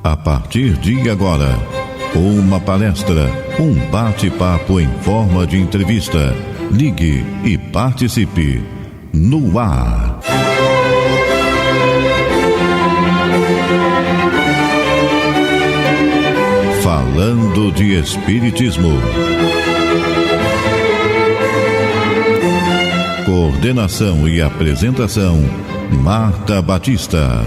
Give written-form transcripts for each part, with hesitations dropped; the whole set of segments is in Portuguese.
A partir de agora, uma palestra, um bate-papo em forma de entrevista. Ligue e participe. No ar. Falando de Espiritismo. Coordenação e apresentação, Marta Batista.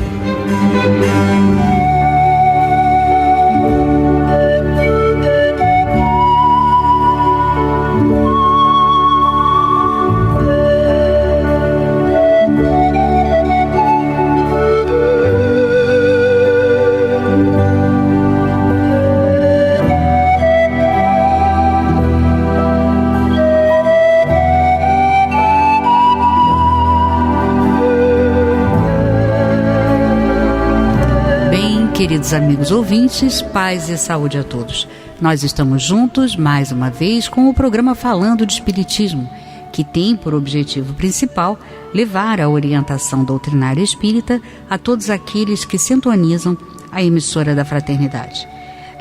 Queridos amigos ouvintes, paz e saúde a todos. Nós estamos juntos mais uma vez com o programa Falando de Espiritismo, que tem por objetivo principal levar a orientação doutrinária espírita a todos aqueles que sintonizam a emissora da Fraternidade.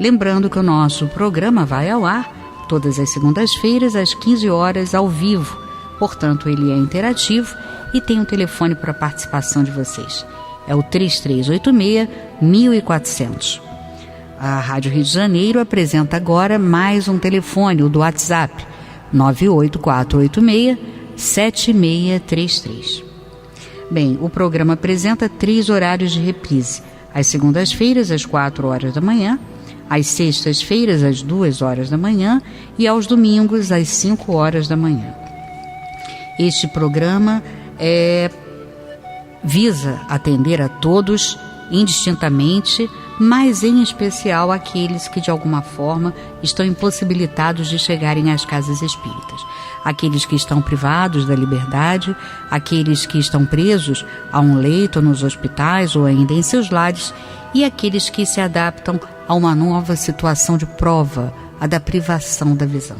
Lembrando que o nosso programa vai ao ar todas as segundas-feiras às 15 horas ao vivo. Portanto, ele é interativo e tem um telefone para a participação de vocês. É o 3386-1400. A Rádio Rio de Janeiro apresenta agora mais um telefone, o do WhatsApp, 98486-7633. Bem, o programa apresenta 3 horários de reprise. Às segundas-feiras, às 4 horas da manhã, às sextas-feiras, às 2 horas da manhã e aos domingos, às 5 horas da manhã. Este programa visa atender a todos indistintamente, mas em especial aqueles que de alguma forma estão impossibilitados de chegarem às casas espíritas. Aqueles que estão privados da liberdade, aqueles que estão presos a um leito nos hospitais ou ainda em seus lares, e aqueles que se adaptam a uma nova situação de prova, a da privação da visão.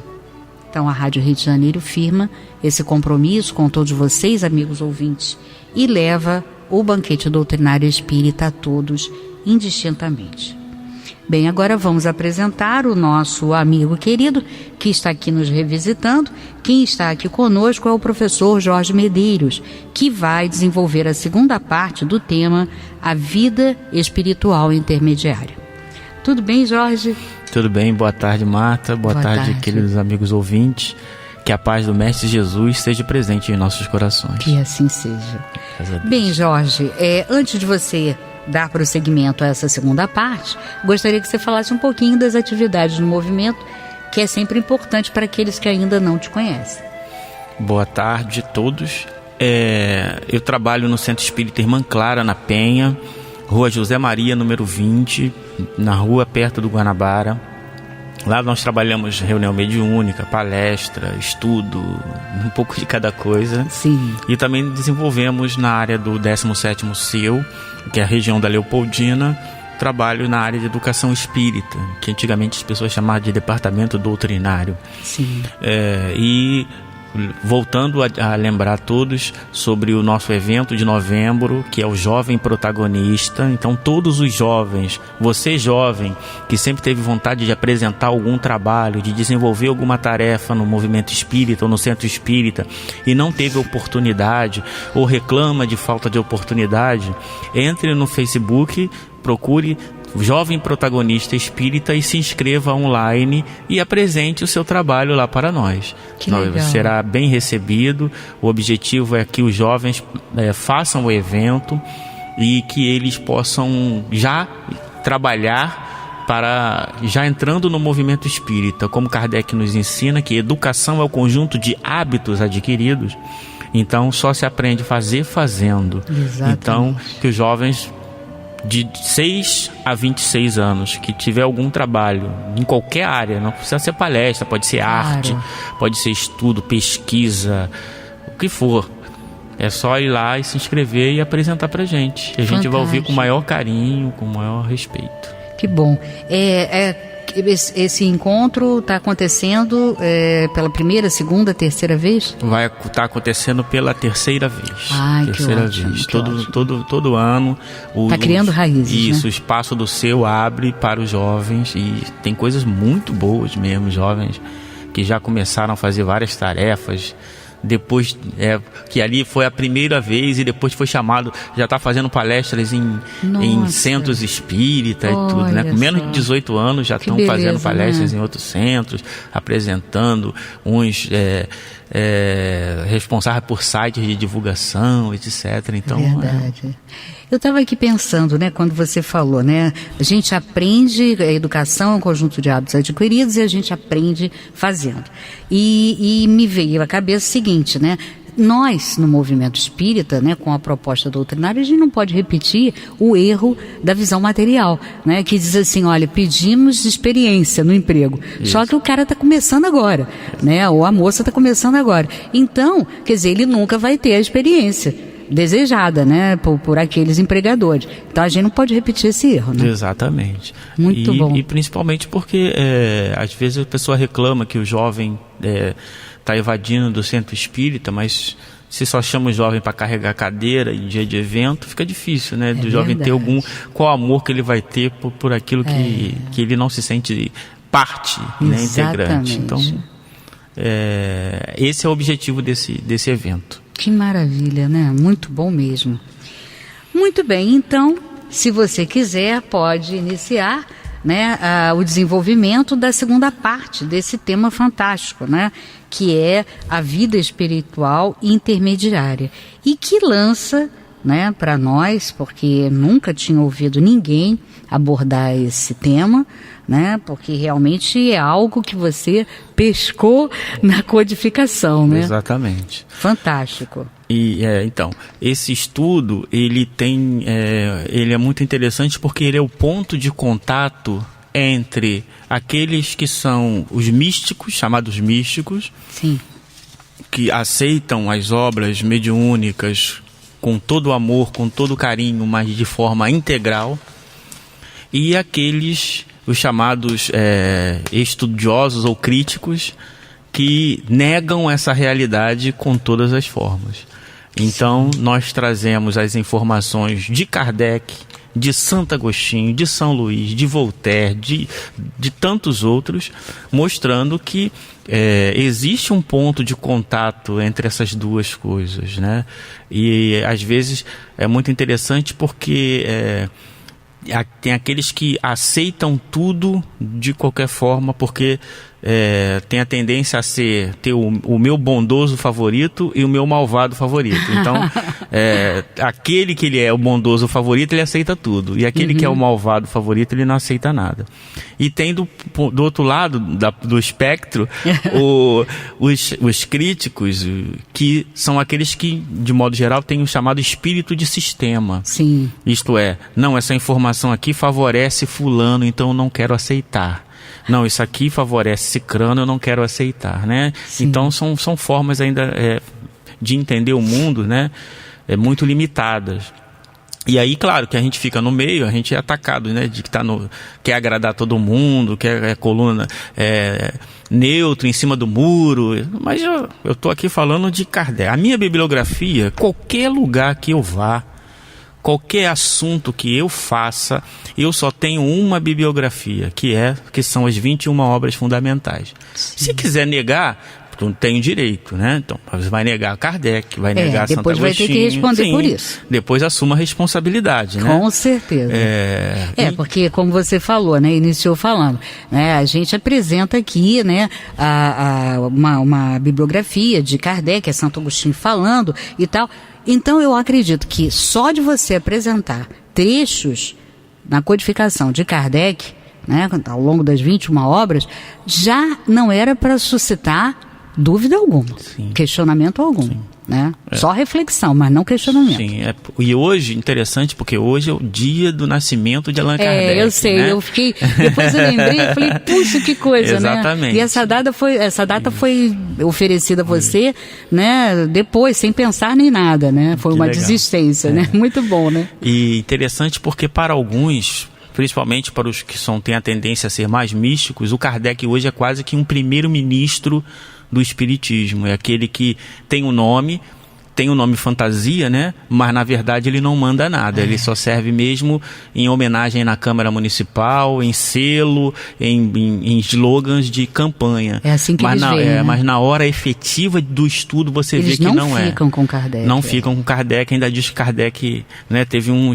Então a Rádio Rio de Janeiro firma esse compromisso com todos vocês, amigos ouvintes, e leva o banquete doutrinário espírita a todos indistintamente. Bem, agora vamos apresentar o nosso amigo querido que está aqui nos revisitando. Quem está aqui conosco é o professor Jorge Medeiros, que vai desenvolver a segunda parte do tema A Vida Espiritual Intermediária. Tudo bem, Jorge? Tudo bem, boa tarde, Marta, boa tarde, queridos amigos ouvintes. Que a paz do Mestre Jesus esteja presente em nossos corações. Que assim seja. Bem, Jorge, antes de você dar prosseguimento a essa segunda parte, gostaria que você falasse um pouquinho das atividades do movimento, que é sempre importante para aqueles que ainda não te conhecem. Boa tarde a todos. Eu trabalho no Centro Espírita Irmã Clara, na Penha, Rua José Maria, número 20, na rua perto do Guanabara. Lá nós trabalhamos reunião mediúnica, palestra, estudo, um pouco de cada coisa. Sim. E também desenvolvemos na área do 17º CEU, que é a região da Leopoldina, trabalho na área de educação espírita, que antigamente as pessoas chamavam de departamento doutrinário. Sim. E voltando a lembrar a todos sobre o nosso evento de novembro, que é o Jovem Protagonista. Então todos os jovens, você jovem que sempre teve vontade de apresentar algum trabalho, de desenvolver alguma tarefa no movimento espírita ou no centro espírita e não teve oportunidade ou reclama de falta de oportunidade, entre no Facebook, procure Jovem Protagonista Espírita e se inscreva online e apresente o seu trabalho lá para nós. Será bem recebido. O objetivo é que os jovens façam o evento e que eles possam já trabalhar para já entrando no movimento espírita, como Kardec nos ensina que educação é o conjunto de hábitos adquiridos. Então só se aprende fazendo. Exatamente. Então que os jovens de 6 a 26 anos que tiver algum trabalho em qualquer área, não precisa ser palestra, pode ser arte, pode ser estudo, pesquisa, o que for, é só ir lá e se inscrever e apresentar pra gente. A gente vai ouvir com o maior carinho, com o maior respeito. Que bom. esse encontro está acontecendo pela primeira, segunda, terceira vez? Vai estar acontecendo pela terceira vez. Ai, terceira que ótimo, vez. que Todo ano. Está criando raízes, isso, né? O Espaço do Seu abre para os jovens e tem coisas muito boas mesmo, jovens que já começaram a fazer várias tarefas. Depois, que ali foi a primeira vez e depois foi chamado, já está fazendo palestras em centros espíritas e tudo, né? Com menos de 18 anos já estão fazendo palestras, né? Em outros centros, apresentando uns responsáveis por sites de divulgação, etc. Então, verdade. Eu estava aqui pensando, né, quando você falou, né, a gente aprende, a educação é um conjunto de hábitos adquiridos e a gente aprende fazendo. E me veio à cabeça o seguinte, né, nós, no movimento espírita, né, com a proposta doutrinária, a gente não pode repetir o erro da visão material, né, que diz assim, olha, pedimos experiência no emprego. Isso. Só que o cara está começando agora, né, ou a moça está começando agora. Então, quer dizer, ele nunca vai ter a experiência desejada, né, por aqueles empregadores. Então a gente não pode repetir esse erro, né? Exatamente. Muito bom. E principalmente porque às vezes a pessoa reclama que o jovem está evadindo do centro espírita, mas se só chama o jovem para carregar cadeira em dia de evento, fica difícil, né? Do jovem ter qual amor que ele vai ter por aquilo que ele não se sente parte, né, integrante. Então, esse é o objetivo desse evento. Que maravilha, né? Muito bom mesmo. Muito bem, então, se você quiser, pode iniciar, né, o desenvolvimento da segunda parte desse tema fantástico, né? Que é a vida espiritual intermediária. E que lança, né, para nós, porque nunca tinha ouvido ninguém abordar esse tema, né? Porque realmente é algo que você pescou na codificação, né? Exatamente. Fantástico. E então, esse estudo ele é muito interessante porque ele é o ponto de contato entre aqueles que são os místicos, chamados místicos, sim, que aceitam as obras mediúnicas com todo o amor, com todo o carinho, mas de forma integral, e aqueles, os chamados estudiosos ou críticos, que negam essa realidade com todas as formas. Então, nós trazemos as informações de Kardec, de Santo Agostinho, de São Luís, de Voltaire, de tantos outros, mostrando que existe um ponto de contato entre essas duas coisas, né? E, às vezes, é muito interessante porque tem aqueles que aceitam tudo de qualquer forma, porque tem a tendência a ter o meu bondoso favorito e o meu malvado favorito. Então, aquele que ele é o bondoso favorito, ele aceita tudo. E aquele que é o malvado favorito, ele não aceita nada. E tem do outro lado do espectro os críticos, que são aqueles que, de modo geral, têm o chamado espírito de sistema. Sim. Isto é, não, essa informação aqui favorece fulano, então eu não quero aceitar. Não, isso aqui favorece cicrano, eu não quero aceitar, né? Sim. Então são formas ainda de entender o mundo, né? Muito limitadas. E aí, claro, que a gente fica no meio, a gente é atacado, né? De que quer agradar todo mundo, quer coluna neutro em cima do muro. Mas eu estou aqui falando de Kardec. A minha bibliografia, qualquer lugar que eu vá, qualquer assunto que eu faça, eu só tenho uma bibliografia, que são as 21 obras fundamentais. Sim. Se quiser negar, tu tem direito, né? Então, você vai negar Kardec, vai negar Santo Agostinho. Depois vai ter que responder por isso. Depois assuma a responsabilidade, né? Com certeza. Porque, como você falou, né? Iniciou falando, né? A gente apresenta aqui, né? Uma bibliografia de Kardec, Santo Agostinho falando e tal. Então, eu acredito que só de você apresentar trechos na codificação de Kardec, né, ao longo das 21 obras, já não era para suscitar dúvida alguma, sim, questionamento algum, sim, né? Só reflexão, mas não questionamento. Sim, e hoje, interessante, porque hoje é o dia do nascimento de Allan Kardec. Eu sei, né? Eu fiquei, depois eu lembrei, eu falei, puxa, que coisa, exatamente, né? E essa data foi oferecida a você, né, depois, sem pensar nem nada, né? Foi uma desistência, né? Muito bom, né? E interessante porque para alguns, principalmente para os que têm a tendência a ser mais místicos, o Kardec hoje é quase que um primeiro-ministro do Espiritismo. É aquele que tem um nome fantasia, né? Mas na verdade ele não manda nada. Ele só serve mesmo em homenagem na Câmara Municipal, em selo, em slogans de campanha. É assim que eles veem, né? Mas na hora efetiva do estudo você vê que não é. Eles não ficam com Kardec. Não ficam com Kardec. Ainda diz que Kardec, né, teve um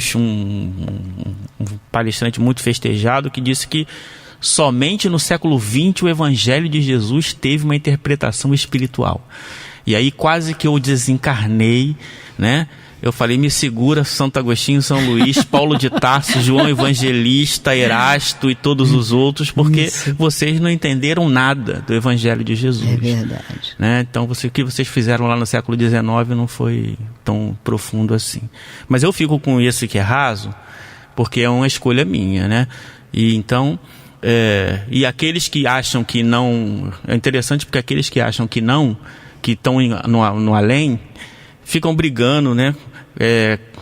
palestrante muito festejado que disse que somente no século XX o Evangelho de Jesus teve uma interpretação espiritual. E aí quase que eu desencarnei, né? Eu falei, me segura Santo Agostinho, São Luís, Paulo de Tarso, João Evangelista, Erasto e todos os outros, porque vocês não entenderam nada do Evangelho de Jesus. É verdade. Né? Então o que vocês fizeram lá no século XIX não foi tão profundo assim. Mas eu fico com esse que é raso, porque é uma escolha minha, né? E então... e aqueles que acham que não... É interessante porque aqueles que acham que não... que estão no além, ficam brigando, né?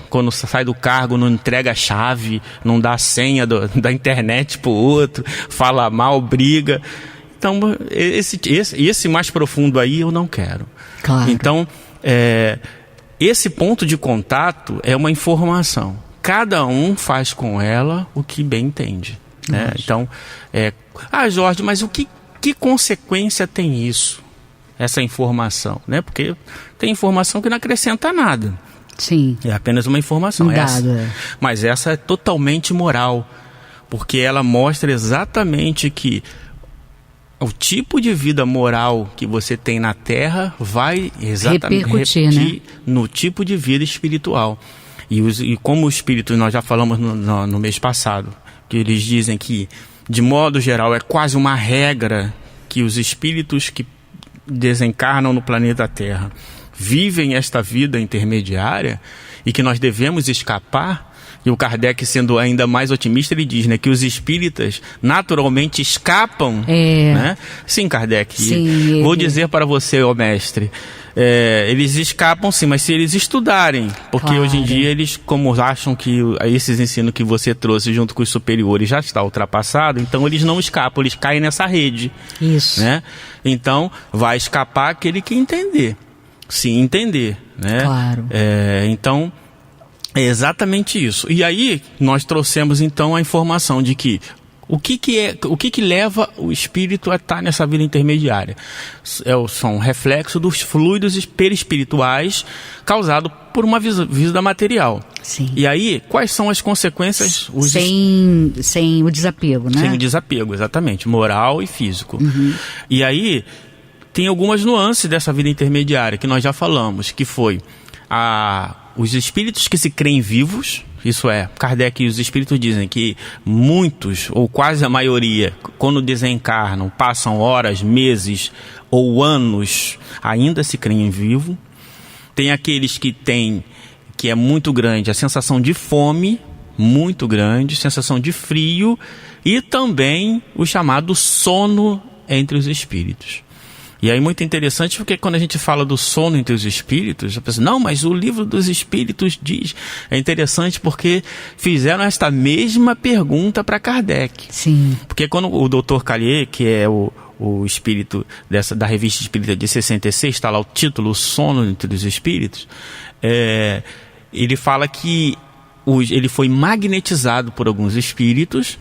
Quando sai do cargo, não entrega a chave, não dá a senha da internet pro outro, fala mal, briga. Então, esse mais profundo aí eu não quero. Claro. Então, esse ponto de contato é uma informação. Cada um faz com ela o que bem entende. Né? Então, Jorge, mas que consequência tem isso? Essa informação, né? Porque tem informação que não acrescenta nada. Sim. É apenas uma informação. Mas essa é totalmente moral, porque ela mostra exatamente que o tipo de vida moral que você tem na Terra vai exatamente repercutir, né? No tipo de vida espiritual. E como o espírito, nós já falamos no mês passado, que eles dizem que, de modo geral, é quase uma regra que os espíritos que desencarnam no planeta Terra vivem esta vida intermediária e que nós devemos escapar. E o Kardec, sendo ainda mais otimista, ele diz, né, que os espíritas naturalmente escapam, né? Sim, Kardec. Sim, vou dizer para você, ó mestre, eles escapam sim, mas se eles estudarem, porque hoje em dia eles, como acham que esses ensinos que você trouxe junto com os superiores já está ultrapassado, então eles não escapam, eles caem nessa rede. Isso. Né? Então vai escapar aquele que entender, se entender, né? Claro. Então é exatamente isso. E aí nós trouxemos então a informação de que o que leva o espírito a estar nessa vida intermediária? São um reflexo dos fluidos perispirituais causados por uma vida material. Sim. E aí, quais são as consequências? Sem o desapego, né? Sem o desapego, exatamente. Moral e físico. Uhum. E aí, tem algumas nuances dessa vida intermediária que nós já falamos, que foi os espíritos que se creem vivos. Isso é, Kardec e os espíritos dizem que muitos, ou quase a maioria, quando desencarnam, passam horas, meses ou anos, ainda se creem vivo. Tem aqueles que têm, que é muito grande, a sensação de fome, muito grande, sensação de frio, e também o chamado sono entre os espíritos. E aí muito interessante porque quando a gente fala do sono entre os espíritos, a pessoa, não, mas o livro dos espíritos diz. É interessante porque fizeram esta mesma pergunta para Kardec. Sim. Porque quando o Dr. Callier, que é o espírito da Revista Espírita de 66, está lá o título, O Sono entre os Espíritos, ele fala que ele foi magnetizado por alguns espíritos,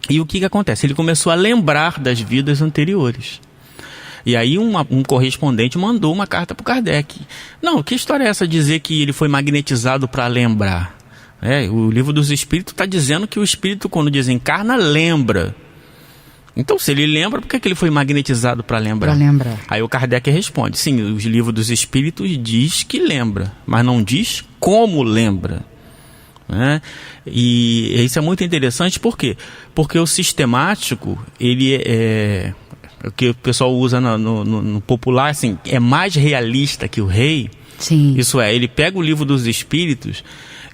e o que acontece? Ele começou a lembrar das vidas anteriores. E aí um correspondente mandou uma carta para o Kardec. Não, que história é essa dizer que ele foi magnetizado para lembrar? O livro dos Espíritos está dizendo que o espírito, quando desencarna, lembra. Então, se ele lembra, por que ele foi magnetizado para lembrar? Para lembrar. Aí o Kardec responde, sim, o livro dos Espíritos diz que lembra, mas não diz como lembra. E isso é muito interessante, por quê? Porque o sistemático, ele o que o pessoal usa no popular, assim, é mais realista que o rei. Sim. Isso é, ele pega o livro dos Espíritos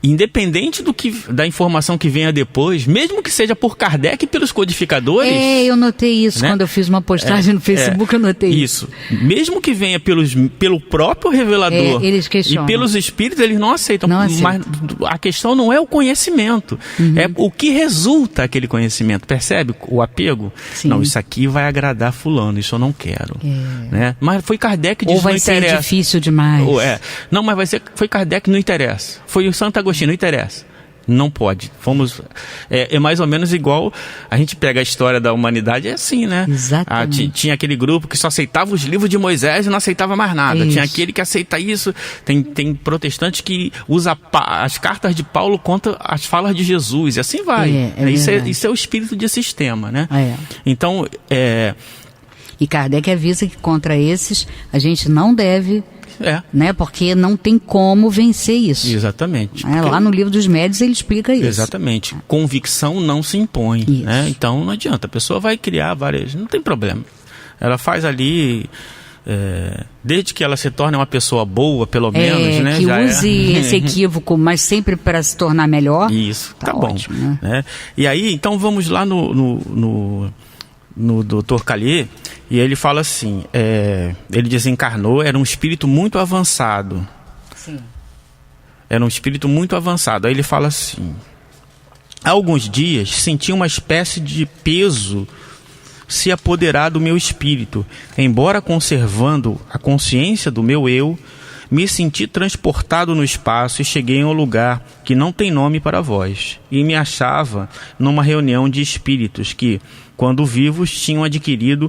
independente da informação que venha depois, mesmo que seja por Kardec e pelos codificadores... eu notei isso, né? Quando eu fiz uma postagem no Facebook, eu notei isso. Mesmo que venha pelo próprio revelador eles questionam. E pelos espíritos, eles não aceitam. Mas a questão não é o conhecimento, é o que resulta aquele conhecimento. Percebe o apego? Sim. Não, isso aqui vai agradar fulano, isso eu não quero. Né? Mas foi Kardec que disse, não interessa. Ou vai ser difícil demais. Não, mas foi Kardec, não interessa. Foi o Santo Agostinho, não interessa. Não pode. É mais ou menos igual a gente pega a história da humanidade, é assim, né? Exatamente. Tinha aquele grupo que só aceitava os livros de Moisés e não aceitava mais nada. Tinha aquele que aceita isso. Tem protestantes que usa as cartas de Paulo contra as falas de Jesus. E assim vai. Isso é o espírito de sistema, né? Então, E Kardec avisa que contra esses a gente não deve... Né? Porque não tem como vencer isso. Exatamente. Lá no Livro dos Médiuns ele explica isso. Exatamente. Convicção não se impõe. Né? Então não adianta. A pessoa vai criar várias... Não tem problema. Ela faz ali... desde que ela se torne uma pessoa boa, pelo menos, né? Que use esse equívoco, mas sempre para se tornar melhor. Isso. Tá ótimo, bom. Né? E aí, então vamos lá no Dr. Callier, e ele fala assim, ele desencarnou, era um espírito muito avançado. Sim. Era um espírito muito avançado. Aí ele fala assim, há alguns dias senti uma espécie de peso se apoderar do meu espírito. Embora conservando a consciência do meu eu, me senti transportado no espaço e cheguei em um lugar que não tem nome para vós. E me achava numa reunião de espíritos que, quando vivos, tinham adquirido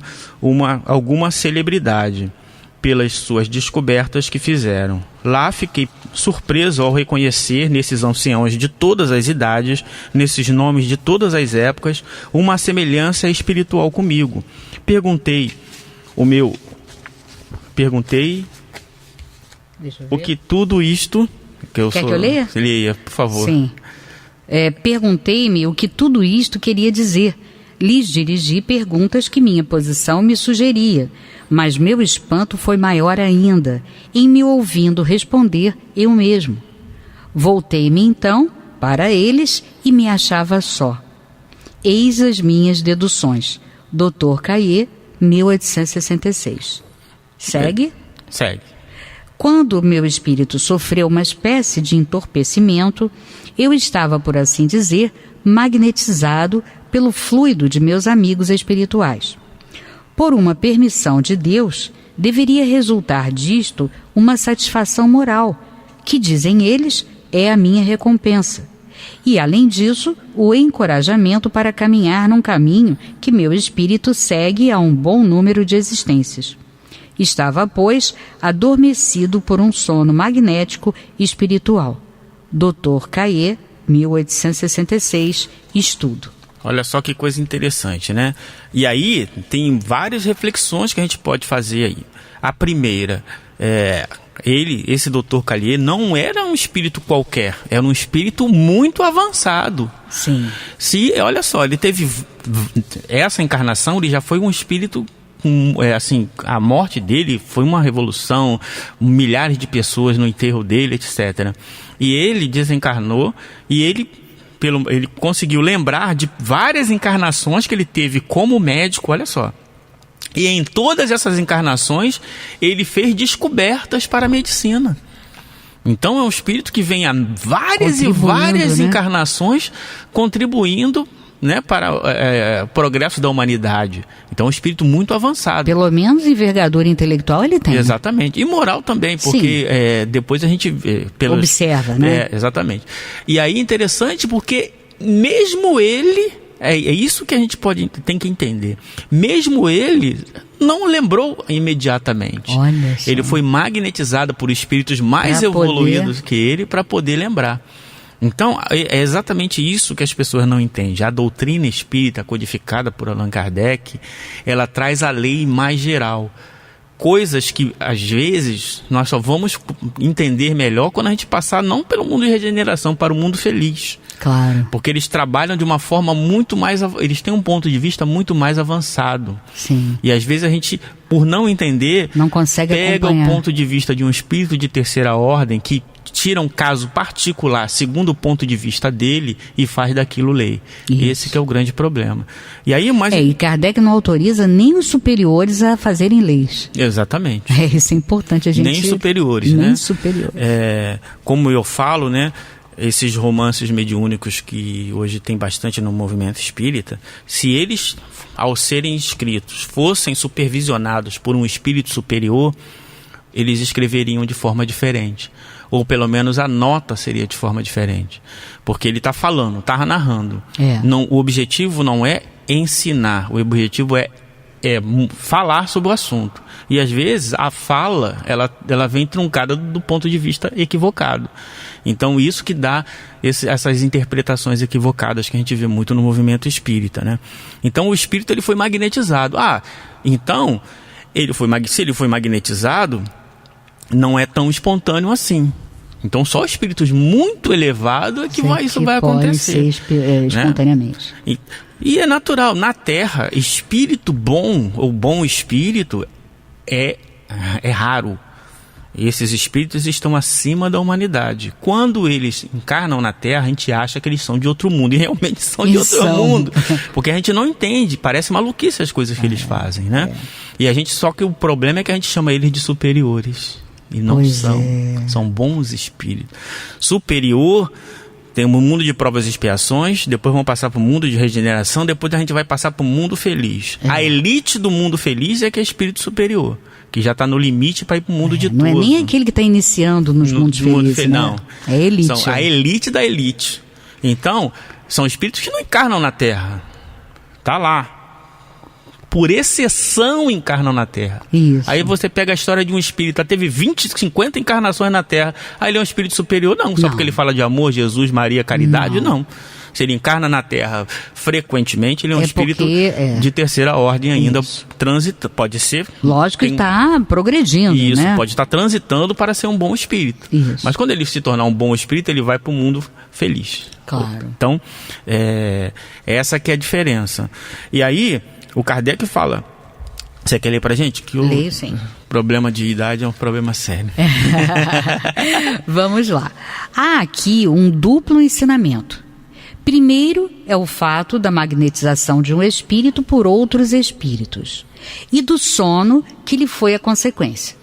alguma celebridade pelas suas descobertas que fizeram. Lá fiquei surpreso ao reconhecer nesses anciãos de todas as idades, nesses nomes de todas as épocas, uma semelhança espiritual comigo. Perguntei o que tudo isto... Quer que eu leia? Leia, por favor. Sim. Perguntei-me o que tudo isto queria dizer. Lhes dirigi perguntas que minha posição me sugeria, mas meu espanto foi maior ainda, em me ouvindo responder eu mesmo. Voltei-me então para eles e me achava só. Eis as minhas deduções. Dr. Callier, 1866. Segue? Segue. Quando meu espírito sofreu uma espécie de entorpecimento, eu estava, por assim dizer, magnetizado pelo fluido de meus amigos espirituais. Por uma permissão de Deus, deveria resultar disto uma satisfação moral, que, dizem eles, é a minha recompensa. E, além disso, o encorajamento para caminhar num caminho que meu espírito segue há um bom número de existências. Estava, pois, adormecido por um sono magnético espiritual. Dr. Callier, 1866, estudo. Olha só que coisa interessante, né? E aí tem várias reflexões que a gente pode fazer aí. A primeira, esse Dr. Callier não era um espírito qualquer, era um espírito muito avançado. Sim. Olha só, ele teve essa encarnação, ele já foi um espírito... a morte dele foi uma revolução, milhares de pessoas no enterro dele, etc. E ele desencarnou e ele conseguiu lembrar de várias encarnações que ele teve como médico, olha só. E em todas essas encarnações, ele fez descobertas para a medicina. Então é um espírito que vem a várias e várias encarnações contribuindo, né, para o progresso da humanidade. Então é um espírito muito avançado. Pelo menos envergadura intelectual ele tem. Exatamente. E moral também, porque depois a gente vê... observa, né? Exatamente. E aí interessante porque mesmo ele... É isso que a gente tem que entender. Mesmo ele não lembrou imediatamente. Olha só. Ele foi magnetizado por espíritos mais evoluídos que ele para poder lembrar. Então, é exatamente isso que as pessoas não entendem. A doutrina espírita codificada por Allan Kardec, ela traz a lei mais geral. Coisas que, às vezes, nós só vamos entender melhor quando a gente passar não pelo mundo de regeneração, para o mundo feliz. Claro. Porque eles trabalham de uma forma muito mais... Eles têm um ponto de vista muito mais avançado. Sim. E, às vezes, a gente por não entender, não consegue pega acompanhar. o ponto de vista de um espírito de terceira ordem que tira um caso particular segundo o ponto de vista dele e faz daquilo lei. Isso. Esse que é o grande problema. E aí, E Kardec não autoriza nem os superiores a fazerem leis. Exatamente. Isso é importante a gente... Nem superiores, né? Nem superiores. Como eu falo, né? Esses romances mediúnicos que hoje tem bastante no movimento espírita, se eles, ao serem escritos, fossem supervisionados por um espírito superior, eles escreveriam de forma diferente. Ou pelo menos a nota seria de forma diferente. Porque ele está falando, está narrando. Não, o objetivo não é ensinar, o objetivo é falar sobre o assunto. E às vezes a fala, ela vem truncada do ponto de vista equivocado. Então isso que dá essas interpretações equivocadas que a gente vê muito no movimento espírita, né? Então o espírito ele foi magnetizado. Então se ele foi magnetizado, não é tão espontâneo assim. Então só espíritos muito elevados é que isso vai acontecer. Ser espontaneamente. Né? E é natural. Na Terra, espírito bom ou bom espírito é raro. Esses espíritos estão acima da humanidade. Quando eles encarnam na Terra, a gente acha que eles são de outro mundo. E realmente são de outro mundo. Porque a gente não entende. Parece maluquice as coisas que eles fazem, né? Só que o problema é que a gente chama eles de superiores. E não são. São bons espíritos. Superior, tem um mundo de provas e expiações, depois vão passar para o mundo de regeneração, depois a gente vai passar para o mundo feliz. A elite do mundo feliz é que é espírito superior, que já está no limite para ir para o mundo ditoso. Não é nem aquele que está iniciando nos mundos felizes, né? Não. É a elite. São a elite da elite. Então, são espíritos que não encarnam na Terra. Tá lá. Por exceção encarnam na Terra. Isso. Aí você pega a história de um espírito, teve 20, 50 encarnações na Terra, aí ele é um espírito superior? Não, só porque ele fala de amor, Jesus, Maria, caridade? Não. Se ele encarna na Terra frequentemente, ele é um espírito de terceira ordem ainda, transita, pode ser... Lógico que está progredindo, isso, né? Pode estar transitando para ser um bom espírito. Isso. Mas quando ele se tornar um bom espírito, ele vai para o mundo feliz. Claro. Então, essa que é a diferença. E aí... O Kardec fala, você quer ler pra gente? Que Leio, sim. Problema de idade é um problema sério. Vamos lá. Há aqui um duplo ensinamento. Primeiro é o fato da magnetização de um espírito por outros espíritos e do sono que lhe foi a consequência.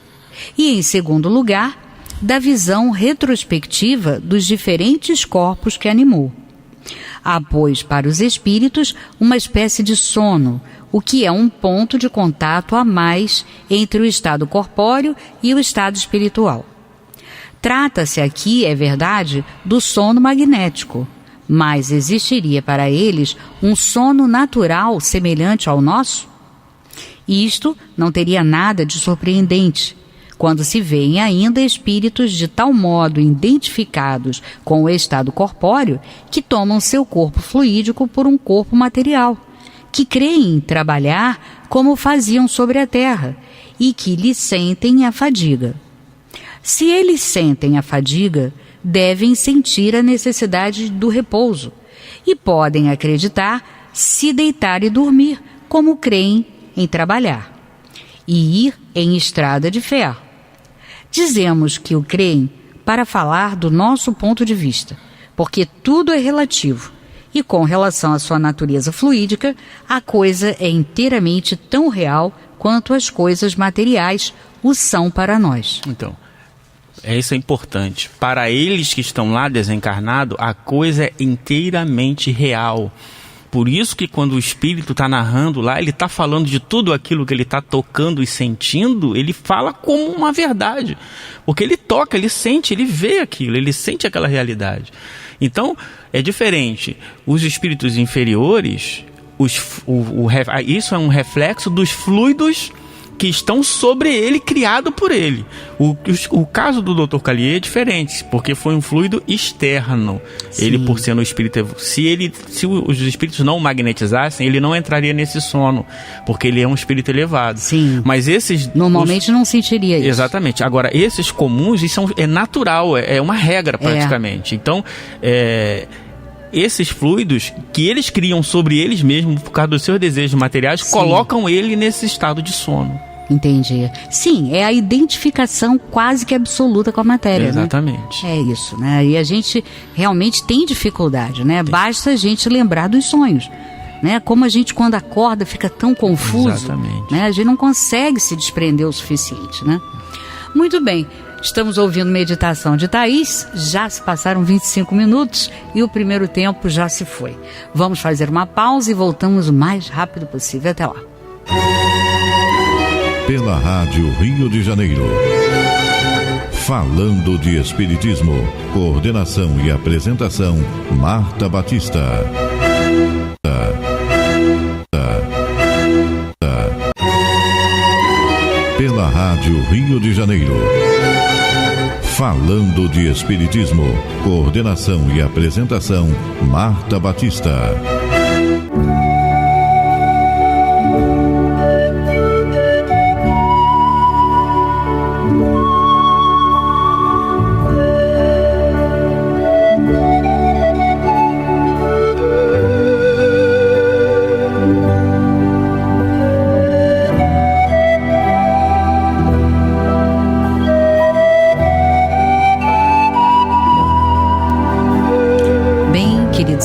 E em segundo lugar, da visão retrospectiva dos diferentes corpos que animou. Há, pois, para os espíritos, uma espécie de sono, o que é um ponto de contato a mais entre o estado corpóreo e o estado espiritual. Trata-se aqui, é verdade, do sono magnético, mas existiria para eles um sono natural semelhante ao nosso? Isto não teria nada de surpreendente, quando se veem ainda espíritos de tal modo identificados com o estado corpóreo que tomam seu corpo fluídico por um corpo material, que creem trabalhar como faziam sobre a terra e que lhe sentem a fadiga. Se eles sentem a fadiga, devem sentir a necessidade do repouso e podem acreditar se deitar e dormir, como creem em trabalhar, e ir em estrada de ferro. Dizemos que o creem para falar do nosso ponto de vista, porque tudo é relativo, e com relação à sua natureza fluídica, a coisa é inteiramente tão real quanto as coisas materiais o são para nós. Então, isso é importante. Para eles que estão lá desencarnados, a coisa é inteiramente real. Por isso que quando o espírito está narrando lá, ele está falando de tudo aquilo que ele está tocando e sentindo, ele fala como uma verdade. Porque ele toca, ele sente, ele vê aquilo, ele sente aquela realidade. Então, é diferente. Os espíritos inferiores, isso é um reflexo dos fluidos que estão sobre ele, criado por ele. O caso do Dr. Calier é diferente, porque foi um fluido externo. Sim. Ele, por ser um espírito, se os espíritos não o magnetizassem, ele não entraria nesse sono, porque ele é um espírito elevado. Sim. Mas esses normalmente não sentiria isso. Exatamente. Agora, esses comuns, isso é natural, é uma regra praticamente. Então, esses fluidos que eles criam sobre eles mesmos por causa dos seus desejos materiais, sim, colocam ele nesse estado de sono. Entendi. Sim, é a identificação quase que absoluta com a matéria, Exatamente. né? É isso, né? E a gente realmente tem dificuldade, né? Basta a gente lembrar dos sonhos, né? Como a gente, quando acorda, fica tão confuso. Exatamente. Né? A gente não consegue se desprender o suficiente, né? Muito bem. Estamos ouvindo Meditação de Thaís, já se passaram 25 minutos e o primeiro tempo já se foi. Vamos fazer uma pausa e voltamos o mais rápido possível. Até lá. Pela Rádio Rio de Janeiro. Falando de Espiritismo. Coordenação e apresentação, Marta Batista. Pela Rádio Rio de Janeiro. Falando de Espiritismo. Coordenação e apresentação, Marta Batista.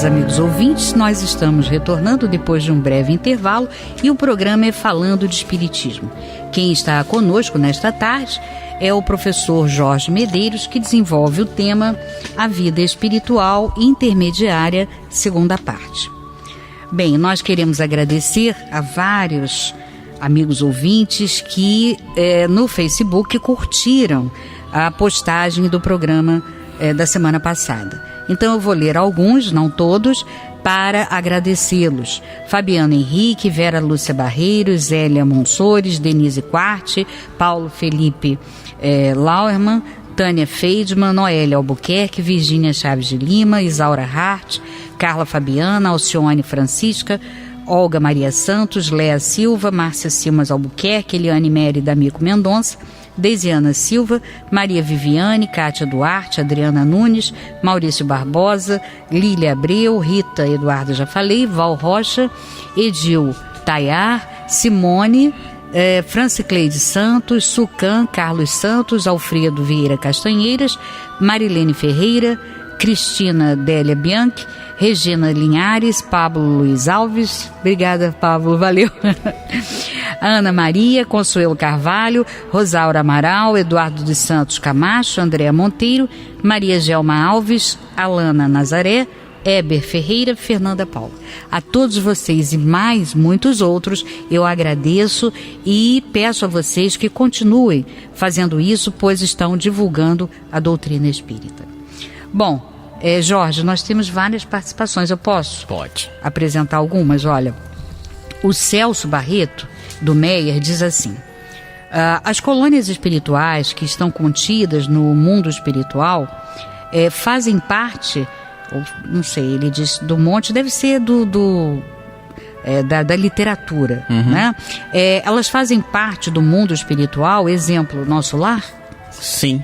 Amigos ouvintes, nós estamos retornando depois de um breve intervalo e o programa é Falando de Espiritismo. Quem está conosco nesta tarde é o professor Jorge Medeiros, que desenvolve o tema A Vida Espiritual Intermediária, segunda parte. Bem, nós queremos agradecer a vários amigos ouvintes que no Facebook curtiram a postagem do programa da semana passada. Então eu vou ler alguns, não todos, para agradecê-los. Fabiano Henrique, Vera Lúcia Barreiros, Zélia Monsores, Denise Quarte, Paulo Felipe Lauerman, Tânia Feidman, Noélia Albuquerque, Virgínia Chaves de Lima, Isaura Hart, Carla Fabiana, Alcione Francisca, Olga Maria Santos, Léa Silva, Márcia Silmas Albuquerque, Eliane Mérida Amico Mendonça, Deisiana Silva, Maria Viviane, Cátia Duarte, Adriana Nunes, Maurício Barbosa, Lília Abreu, Rita Eduardo, já falei, Val Rocha, Edil Tayar, Simone, Francicleide Santos, Sucan, Carlos Santos, Alfredo Vieira Castanheiras, Marilene Ferreira, Cristina Délia Bianchi, Regina Linhares, Pablo Luiz Alves, obrigada Pablo, valeu, Ana Maria, Consuelo Carvalho, Rosaura Amaral, Eduardo dos Santos Camacho, Andréa Monteiro, Maria Gelma Alves, Alana Nazaré, Éber Ferreira, Fernanda Paula. A todos vocês e mais muitos outros eu agradeço e peço a vocês que continuem fazendo isso, pois estão divulgando a doutrina espírita. Bom, Jorge, nós temos várias participações, eu posso? Pode. Apresentar algumas, olha. O Celso Barreto, do Meyer, diz assim: as colônias espirituais que estão contidas no mundo espiritual fazem parte, ou, não sei, ele diz do monte, deve ser da literatura, né? Elas fazem parte do mundo espiritual, exemplo, nosso lar? Sim.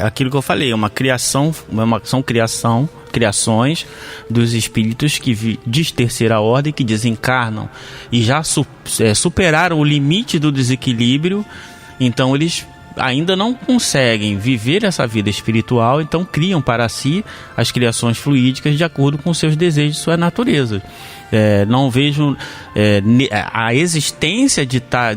Aquilo que eu falei, são criações dos espíritos que de terceira ordem, que desencarnam e já superaram o limite do desequilíbrio, então eles ainda não conseguem viver essa vida espiritual, então criam para si as criações fluídicas de acordo com seus desejos e sua natureza. Não vejo a existência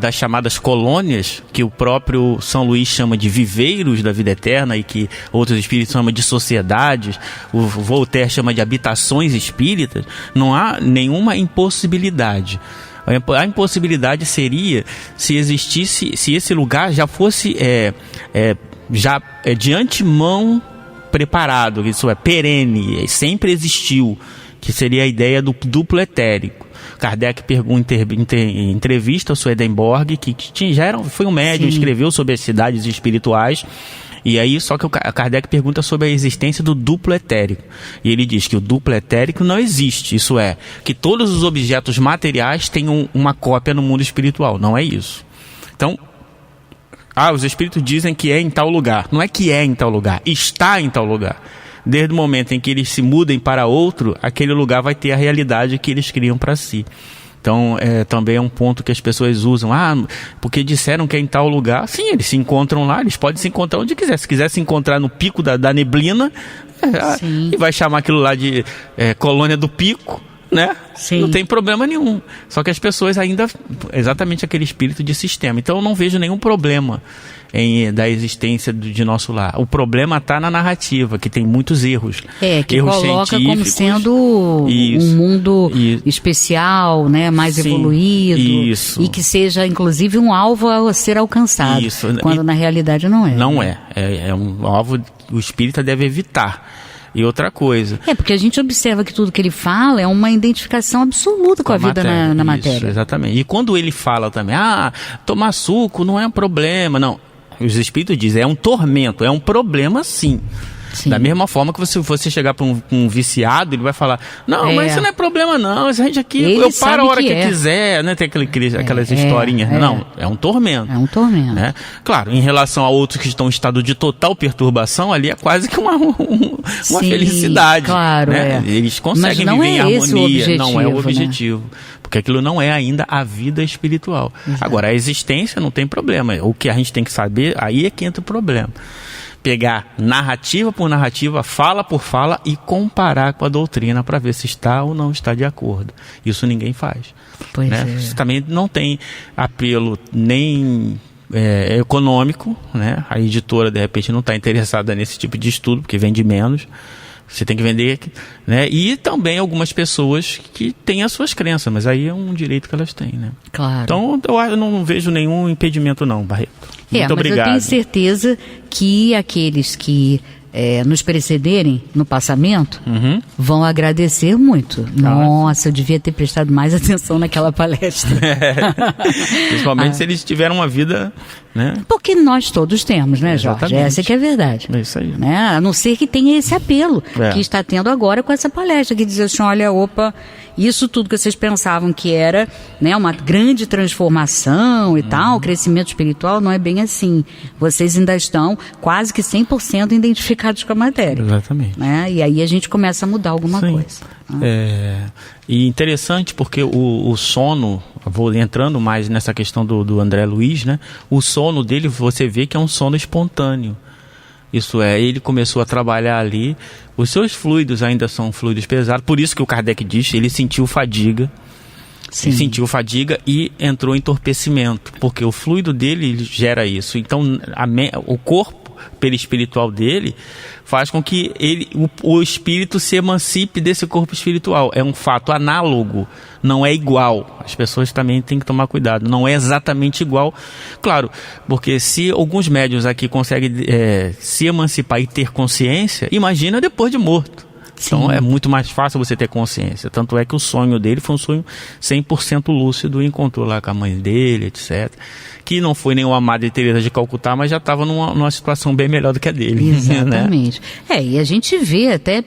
das chamadas colônias, que o próprio São Luís chama de viveiros da vida eterna e que outros espíritos chamam de sociedades, o Voltaire chama de habitações espíritas. Não há nenhuma impossibilidade. A impossibilidade seria se esse lugar já fosse de antemão preparado, isso é perene, sempre existiu, que seria a ideia do duplo etérico. Kardec pergunta em entrevista ao Swedenborg, que foi um médium, escreveu sobre as cidades espirituais, e aí só que o Kardec pergunta sobre a existência do duplo etérico, e ele diz que o duplo etérico não existe, isso é, que todos os objetos materiais têm uma cópia no mundo espiritual, não é isso. Então, os espíritos dizem que é em tal lugar, não é que é em tal lugar, está em tal lugar. Desde o momento em que eles se mudem para outro, aquele lugar vai ter a realidade que eles criam para si. Então, também é um ponto que as pessoas usam. Porque disseram que é em tal lugar. Sim, eles se encontram lá, eles podem se encontrar onde quiser. Se quiser se encontrar no pico da neblina, e vai chamar aquilo lá de Colônia do Pico, né? Sim. Não tem problema nenhum. Só que as pessoas ainda, exatamente aquele espírito de sistema. Então eu não vejo nenhum problema da existência de nosso lar. O problema está na narrativa, que tem muitos erros. Que erros coloca como sendo um mundo especial, né, mais evoluído. Isso. E que seja, inclusive, um alvo a ser alcançado. Isso. Quando na realidade não é. Não é. É um alvo o espírita deve evitar. E outra coisa... porque a gente observa que tudo que ele fala é uma identificação absoluta com a vida na matéria. Exatamente. E quando ele fala também, tomar suco não é um problema, não. Os espíritos dizem, é um tormento, é um problema sim. Sim. Da mesma forma que você chegar para um viciado, ele vai falar, não, mas isso não é problema não, a gente aqui, eu paro a hora que quiser, né? Tem aquelas historinhas. Não, é um tormento. É um tormento. Né? Claro, em relação a outros que estão em estado de total perturbação, ali é quase que uma felicidade. Claro, né? Eles conseguem viver em harmonia, não é o objetivo. Né? Porque aquilo não é ainda a vida espiritual. Exato. Agora, a existência não tem problema. O que a gente tem que saber, aí é que entra o problema. Pegar narrativa por narrativa, fala por fala e comparar com a doutrina para ver se está ou não está de acordo. Isso ninguém faz. Isso também não tem apelo nem econômico, né? A editora de repente não está interessada nesse tipo de estudo porque vende menos. Você tem que vender, né? E também algumas pessoas que têm as suas crenças, mas aí é um direito que elas têm, né? Claro. Então eu não vejo nenhum impedimento não, Barreto. Muito obrigado. Mas eu tenho certeza que aqueles que nos precederem no passamento vão agradecer muito. Nossa, eu devia ter prestado mais atenção naquela palestra. Principalmente se eles tiveram uma vida, né? Porque nós todos temos, né, Jorge? Exatamente. Essa que é a verdade. É isso aí. Né? A não ser que tenha esse apelo que está tendo agora com essa palestra, que diz assim, olha, isso tudo que vocês pensavam que era, né, uma grande transformação e tal, crescimento espiritual, não é bem assim. Vocês ainda estão quase que 100% identificados com a matéria. Exatamente. Né? E aí a gente começa a mudar alguma coisa. E interessante porque o sono, vou entrando mais nessa questão do André Luiz, né? O sono dele, você vê que é um sono espontâneo. Isso ele começou a trabalhar ali, os seus fluidos ainda são fluidos pesados, por isso que o Kardec diz, ele sentiu fadiga. Sim. Ele sentiu fadiga e entrou em entorpecimento, porque o fluido dele gera isso. Então o corpo perispiritual dele faz com que o espírito se emancipe desse corpo espiritual. É um fato análogo, não é igual. As pessoas também têm que tomar cuidado. Não é exatamente igual. Claro, porque se alguns médiuns aqui conseguem se emancipar e ter consciência, imagina depois de morto. Sim. Então é muito mais fácil você ter consciência. Tanto é que o sonho dele foi um sonho 100% lúcido, encontrou lá com a mãe dele, etc. Que não foi nenhuma Madre Teresa de Calcutá, mas já estava numa situação bem melhor do que a dele. Exatamente. Né? E a gente vê até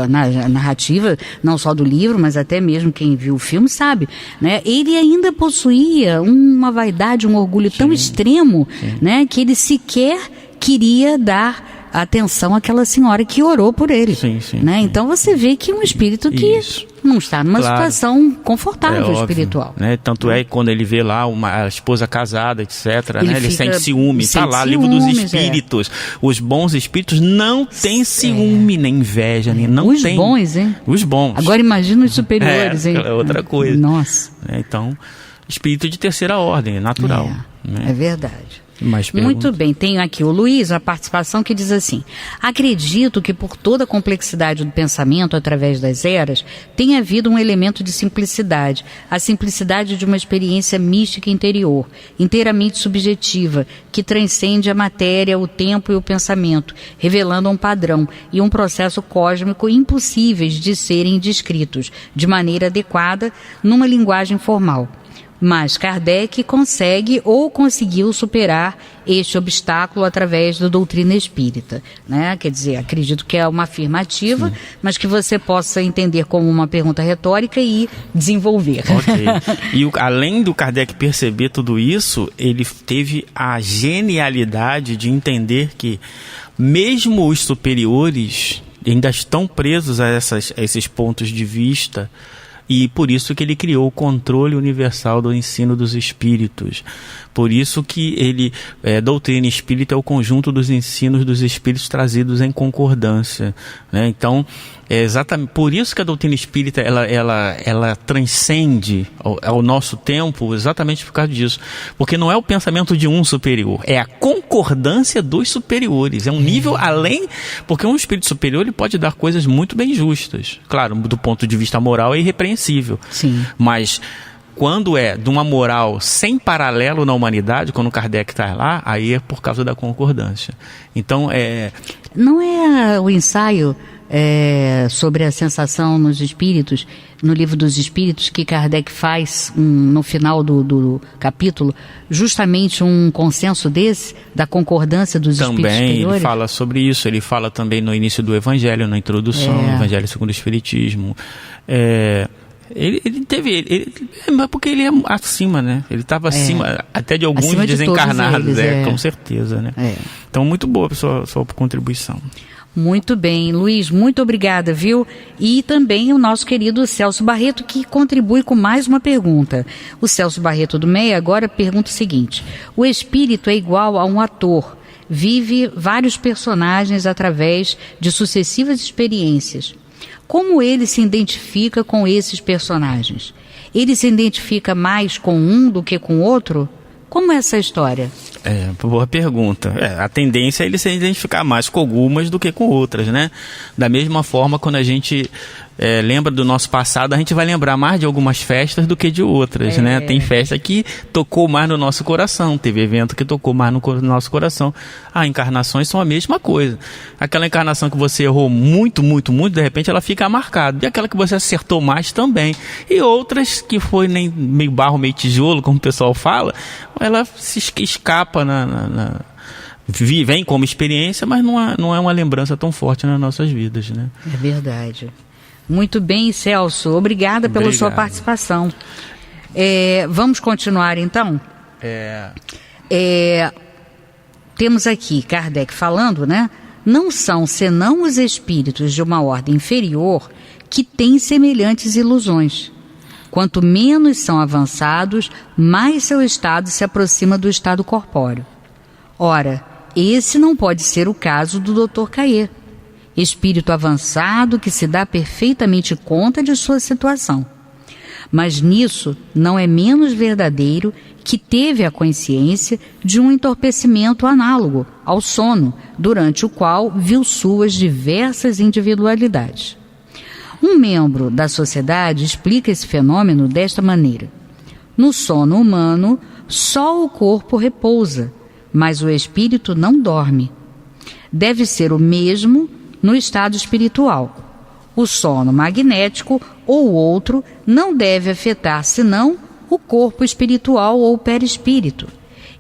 na narrativa, não só do livro, mas até mesmo quem viu o filme sabe, né? Ele ainda possuía uma vaidade, um orgulho tão extremo, né? Que ele sequer queria dar atenção àquela senhora que orou por ele. Né? Então você vê que um espírito que não está numa situação confortável espiritual. Né? Tanto é que quando ele vê lá a esposa casada, etc., ele sente ciúme. Está lá, livro dos espíritos. Os bons espíritos não têm ciúme, nem inveja, nem não tem. Os bons, hein? Os bons. Agora imagina os superiores, hein? É outra coisa. Nossa. Então, espírito de terceira ordem, natural. É verdade. Muito bem, tenho aqui o Luiz, a participação que diz assim: acredito que por toda a complexidade do pensamento através das eras, tenha havido um elemento de simplicidade, a simplicidade de uma experiência mística interior, inteiramente subjetiva, que transcende a matéria, o tempo e o pensamento, revelando um padrão e um processo cósmico impossíveis de serem descritos de maneira adequada numa linguagem formal. Mas Kardec consegue ou conseguiu superar este obstáculo através da doutrina espírita, né? Quer dizer, acredito que é uma afirmativa, mas que você possa entender como uma pergunta retórica e desenvolver. Ok. E além do Kardec perceber tudo isso, ele teve a genialidade de entender que mesmo os superiores ainda estão presos a esses pontos de vista E por isso que ele criou o controle universal do ensino dos espíritos. Por isso que doutrina espírita é o conjunto dos ensinos dos espíritos trazidos em concordância, né? Então, é exatamente por isso que a doutrina espírita ela transcende ao nosso tempo, exatamente por causa disso. Porque não é o pensamento de um superior, é a concordância dos superiores. É um nível além, porque um espírito superior ele pode dar coisas muito bem justas. Claro, do ponto de vista moral é irrepreensível. Sim. Mas quando é de uma moral sem paralelo na humanidade, quando Kardec está lá, aí é por causa da concordância. Então, não é o ensaio sobre a sensação nos espíritos, no Livro dos Espíritos, que Kardec faz no final do capítulo, justamente um consenso desse, da concordância dos espíritos superiores? Também, ele fala sobre isso, ele fala também no início do Evangelho, na introdução, Evangelho segundo o Espiritismo. Ele teve, porque ele é acima, né? Ele estava acima até de alguns desencarnados, com certeza, né? Então, muito boa a sua contribuição. Muito bem, Luiz, muito obrigada, viu? E também o nosso querido Celso Barreto, que contribui com mais uma pergunta. O Celso Barreto do MEI agora pergunta o seguinte: o espírito é igual a um ator, vive vários personagens através de sucessivas experiências. Como ele se identifica com esses personagens? Ele se identifica mais com um do que com o outro? Como é essa história? Boa pergunta. A tendência é ele se identificar mais com algumas do que com outras, né? Da mesma forma, quando a gente lembra do nosso passado, a gente vai lembrar mais de algumas festas do que de outras, né? Tem festa que tocou mais no nosso coração, teve evento que tocou mais no nosso coração. Encarnações são a mesma coisa. Aquela encarnação que você errou muito, muito, muito, de repente ela fica marcada. E aquela que você acertou mais também. E outras que foi nem meio barro, meio tijolo, como o pessoal fala, ela se escapa vem como experiência, mas não é uma lembrança tão forte nas nossas vidas, né? É verdade. Muito bem, Celso. Obrigada pela sua participação. Vamos continuar, então? Temos aqui Kardec falando, né? Não são senão os espíritos de uma ordem inferior que têm semelhantes ilusões. Quanto menos são avançados, mais seu estado se aproxima do estado corpóreo. Ora, esse não pode ser o caso do Dr. Caê, espírito avançado que se dá perfeitamente conta de sua situação. Mas nisso não é menos verdadeiro que teve a consciência de um entorpecimento análogo ao sono, durante o qual viu suas diversas individualidades. Um membro da sociedade explica esse fenômeno desta maneira: no sono humano, só o corpo repousa, mas o espírito não dorme. Deve ser o mesmo no estado espiritual. O sono magnético ou outro não deve afetar senão o corpo espiritual ou perispírito,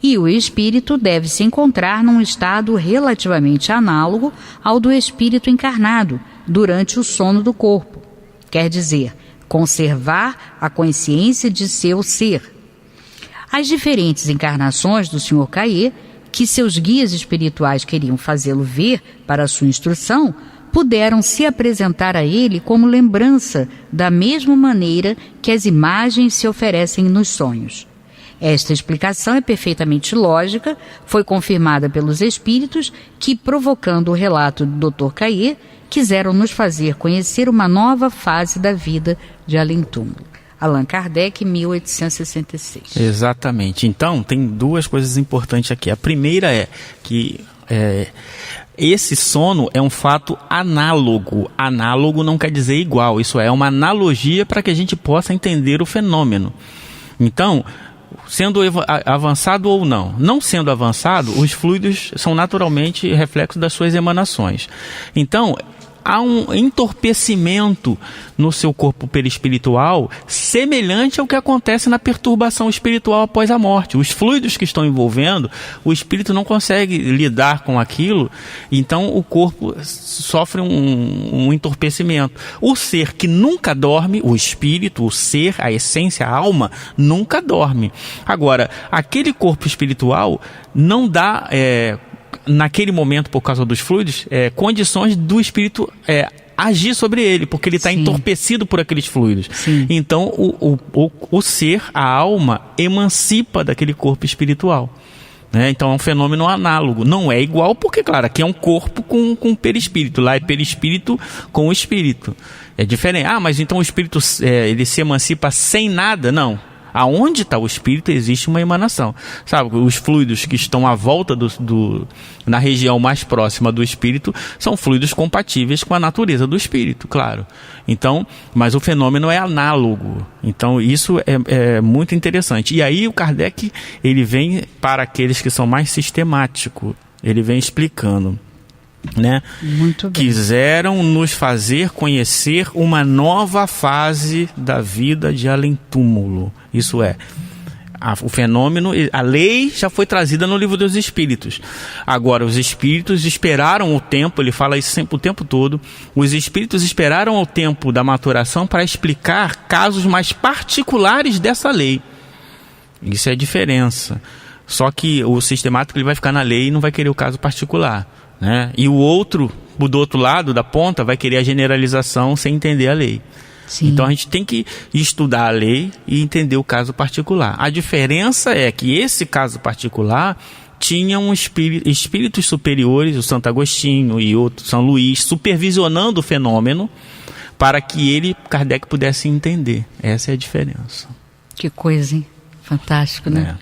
e o espírito deve se encontrar num estado relativamente análogo ao do espírito encarnado durante o sono do corpo. Quer dizer, conservar a consciência de seu ser. As diferentes encarnações do Sr. Caê, que seus guias espirituais queriam fazê-lo ver para sua instrução, puderam se apresentar a ele como lembrança, da mesma maneira que as imagens se oferecem nos sonhos. Esta explicação é perfeitamente lógica, foi confirmada pelos espíritos que, provocando o relato do Dr. Caê, quiseram nos fazer conhecer uma nova fase da vida de além-túmulo. Allan Kardec, 1866. Exatamente. Então, tem duas coisas importantes aqui. A primeira é que esse sono é um fato análogo. Análogo não quer dizer igual. Isso é uma analogia para que a gente possa entender o fenômeno. Então, sendo avançado ou não. Não sendo avançado, os fluidos são naturalmente reflexos das suas emanações. Então, há um entorpecimento no seu corpo perispiritual semelhante ao que acontece na perturbação espiritual após a morte. Os fluidos que estão envolvendo, o espírito não consegue lidar com aquilo, então o corpo sofre um entorpecimento. O ser que nunca dorme, o espírito, o ser, a essência, a alma, nunca dorme. Agora, aquele corpo espiritual não dá naquele momento, por causa dos fluidos, condições do espírito agir sobre ele, porque ele está entorpecido por aqueles fluidos. Sim. Então o ser, a alma, emancipa daquele corpo espiritual. Então é um fenômeno análogo. Não é igual porque, claro, aqui é um corpo com perispírito. Lá é perispírito com o espírito. É diferente. Mas então o espírito ele se emancipa sem nada? Não. Aonde está o espírito existe uma emanação. Sabe, os fluidos que estão à volta na região mais próxima do espírito são fluidos compatíveis com a natureza do espírito, claro. Então, mas o fenômeno é análogo. Então isso é muito interessante. E aí o Kardec, ele vem para aqueles que são mais sistemáticos. Ele vem explicando. Muito bem. Quiseram nos fazer conhecer uma nova fase da vida de além-túmulo. Isso é, o fenômeno, a lei já foi trazida no Livro dos Espíritos. Agora, os espíritos esperaram o tempo, ele fala isso sempre o tempo todo, os espíritos esperaram o tempo da maturação para explicar casos mais particulares dessa lei. Isso é a diferença. Só que o sistemático ele vai ficar na lei e não vai querer o caso particular. E o outro, do outro lado da ponta, vai querer a generalização sem entender a lei. Sim. Então a gente tem que estudar a lei e entender o caso particular. A diferença é que esse caso particular tinha espíritos superiores, o Santo Agostinho e outro São Luís, supervisionando o fenômeno para que Kardec pudesse entender. Essa é a diferença. Que coisa, hein? Fantástico, né?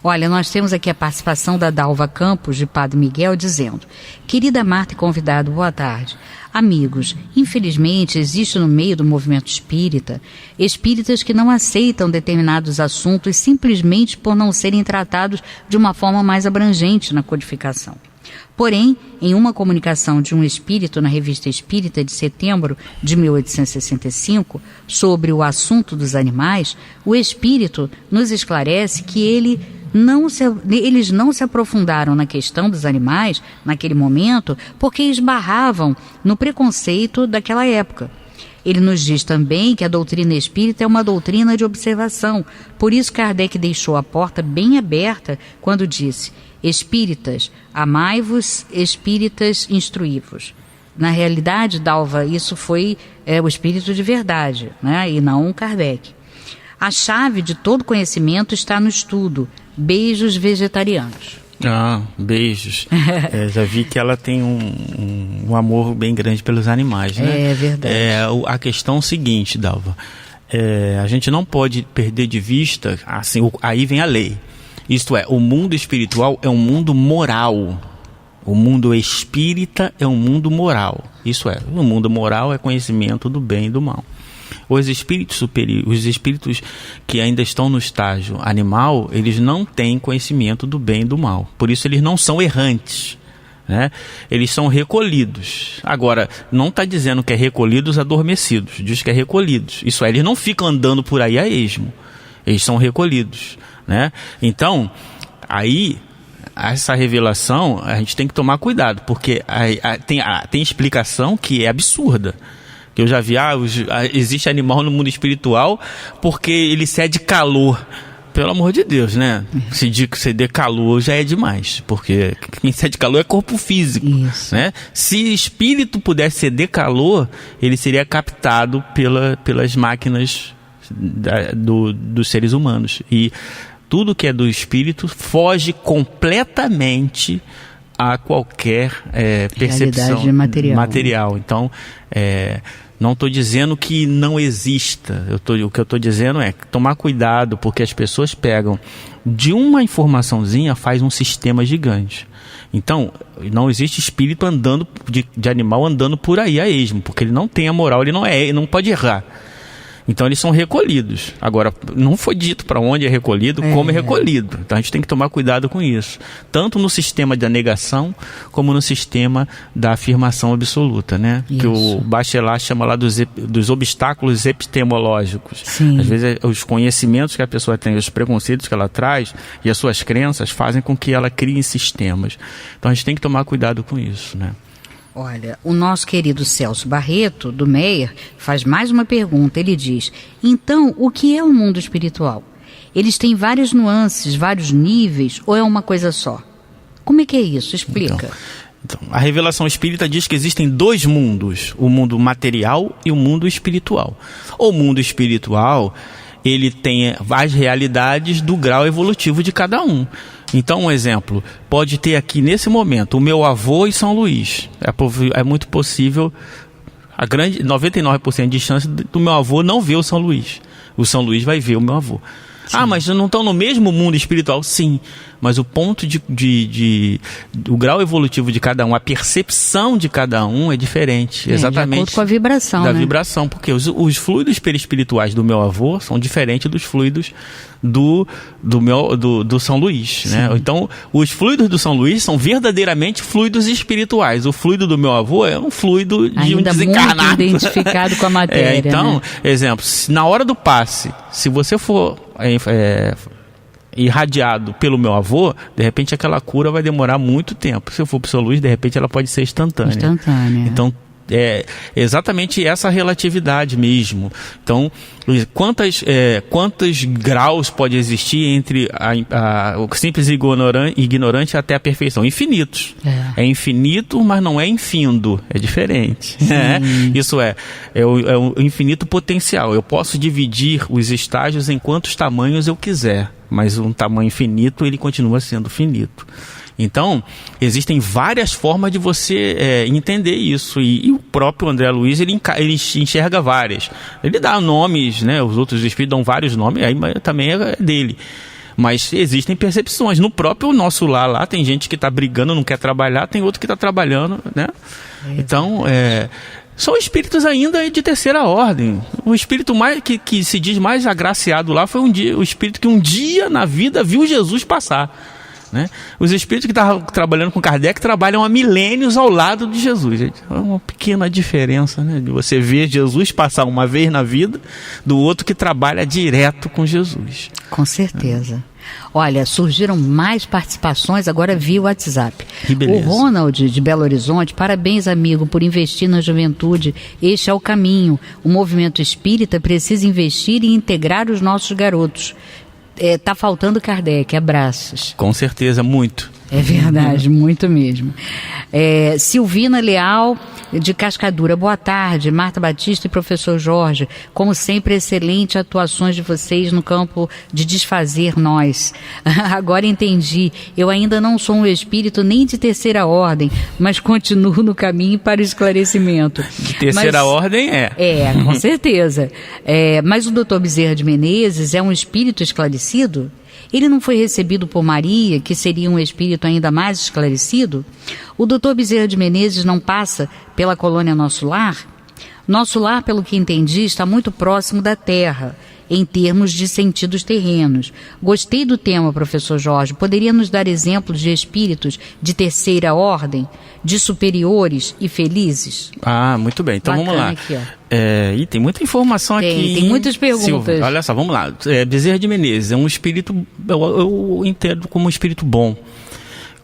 Olha, nós temos aqui a participação da Dalva Campos, de Padre Miguel, dizendo: querida Marta e convidado, boa tarde. Amigos, infelizmente existe no meio do movimento espírita espíritas que não aceitam determinados assuntos simplesmente por não serem tratados de uma forma mais abrangente na codificação. Porém, em uma comunicação de um espírito na Revista Espírita de setembro de 1865, sobre o assunto dos animais, o espírito nos esclarece que eles não se aprofundaram na questão dos animais naquele momento porque esbarravam no preconceito daquela época. Ele nos diz também que a doutrina espírita é uma doutrina de observação. Por isso Kardec deixou a porta bem aberta quando disse: espíritas, amai-vos, espíritas, instruí-vos. Na realidade, Dalva, isso foi o espírito de verdade, e não Kardec. A chave de todo conhecimento está no estudo. Beijos vegetarianos. Beijos. Já vi que ela tem um amor bem grande pelos animais, né? É verdade. A questão é o seguinte, Dalva. A gente não pode perder de vista, assim, aí vem a lei. Isto é, o mundo espiritual é um mundo moral. O mundo espírita é um mundo moral. Isso é, o mundo moral é conhecimento do bem e do mal. Os espíritos superiores, os espíritos que ainda estão no estágio animal, eles não têm conhecimento do bem e do mal. Por isso eles não são errantes, Eles são recolhidos. Agora, não está dizendo que é recolhidos adormecidos, diz que é recolhidos. Isso é, eles não ficam andando por aí a esmo. Eles são recolhidos, Então, aí, essa revelação, a gente tem que tomar cuidado, porque tem explicação que é absurda. Que eu já vi, existe animal no mundo espiritual porque ele cede calor. Pelo amor de Deus, Se ceder calor já é demais, porque quem cede calor é corpo físico. Isso. Se espírito pudesse ceder calor, ele seria captado pelas máquinas dos seres humanos. E tudo que é do espírito foge completamente a qualquer percepção material. Então, não estou dizendo que não exista. O que eu estou dizendo é tomar cuidado, porque as pessoas pegam de uma informaçãozinha, faz um sistema gigante. Então, não existe espírito andando de animal andando por aí a esmo, porque ele não tem a moral, ele não pode errar. Então eles são recolhidos. Agora, não foi dito para onde é recolhido, como é recolhido. Então a gente tem que tomar cuidado com isso. Tanto no sistema da negação, como no sistema da afirmação absoluta, Isso. Que o Bachelard chama lá dos obstáculos epistemológicos. Sim. Às vezes os conhecimentos que a pessoa tem, os preconceitos que ela traz e as suas crenças fazem com que ela crie sistemas. Então a gente tem que tomar cuidado com isso, Olha, o nosso querido Celso Barreto, do Meier, faz mais uma pergunta. Ele diz: então, o que é o mundo espiritual? Eles têm várias nuances, vários níveis, ou é uma coisa só? Como é que é isso? Explica. Então, a revelação espírita diz que existem dois mundos, o mundo material e o mundo espiritual. O mundo espiritual, ele tem as realidades do grau evolutivo de cada um. Então, um exemplo, pode ter aqui nesse momento o meu avô e São Luís. É muito possível, a grande 99% de chance do meu avô não ver o São Luís. O São Luís vai ver o meu avô. Sim. Ah, mas não estão no mesmo mundo espiritual? Sim, mas o ponto o grau evolutivo de cada um, a percepção de cada um é diferente. Exatamente. De acordo com a vibração, da vibração, porque os fluidos perispirituais do meu avô são diferentes dos fluidos do São Luís, né? Então, os fluidos do São Luís são verdadeiramente fluidos espirituais. O fluido do meu avô é um fluido de ainda um desencarnado. Muito identificado com a matéria. Então, né? Exemplo, na hora do passe, se você for irradiado pelo meu avô, de repente aquela cura vai demorar muito tempo. Se eu for para o São Luís, de repente ela pode ser instantânea. Então, é exatamente essa relatividade mesmo. Então, quantos graus pode existir entre o simples ignorante até a perfeição? Infinitos. É infinito, mas não é infindo. É diferente. Isso é o infinito potencial. Eu posso dividir os estágios em quantos tamanhos eu quiser, mas um tamanho finito, ele continua sendo finito. Então, existem várias formas de você entender isso. E o próprio André Luiz, ele enxerga várias. Ele dá nomes, né? Os outros espíritos dão vários nomes, aí também é dele. Mas existem percepções. No próprio nosso lar lá, tem gente que está brigando, não quer trabalhar, tem outro que está trabalhando, né? Então, são espíritos ainda de terceira ordem. O espírito mais que se diz mais agraciado lá foi o espírito que um dia na vida viu Jesus passar. Né? Os espíritos que estavam trabalhando com Kardec trabalham há milênios ao lado de Jesus. É uma pequena diferença, né? De você ver Jesus passar uma vez na vida do outro que trabalha direto com Jesus. Com certeza. Olha, surgiram mais participações agora via WhatsApp. O Ronald de Belo Horizonte: parabéns, amigo, por investir na juventude. Este é o caminho. O movimento espírita precisa investir e integrar os nossos garotos. Tá faltando Kardec, abraços. Com certeza, muito. É verdade, muito mesmo. Silvina Leal, de Cascadura: boa tarde, Marta Batista e professor Jorge. Como sempre, excelente atuações de vocês no campo de desfazer nós. Agora entendi, eu ainda não sou um espírito nem de terceira ordem, mas continuo no caminho para o esclarecimento. De terceira ordem com certeza. Mas o Dr. Bezerra de Menezes é um espírito esclarecido? Ele não foi recebido por Maria, que seria um espírito ainda mais esclarecido? O Dr. Bezerra de Menezes não passa pela colônia Nosso Lar? Nosso Lar, pelo que entendi, está muito próximo da Terra, em termos de sentidos terrenos. Gostei do tema, professor Jorge. Poderia nos dar exemplos de espíritos de terceira ordem, de superiores e felizes? Muito bem. Então vamos lá. Aqui, e tem muita informação aqui. Tem muitas perguntas. Silvia, olha só, vamos lá. Bezerra de Menezes é um espírito, eu entendo como um espírito bom.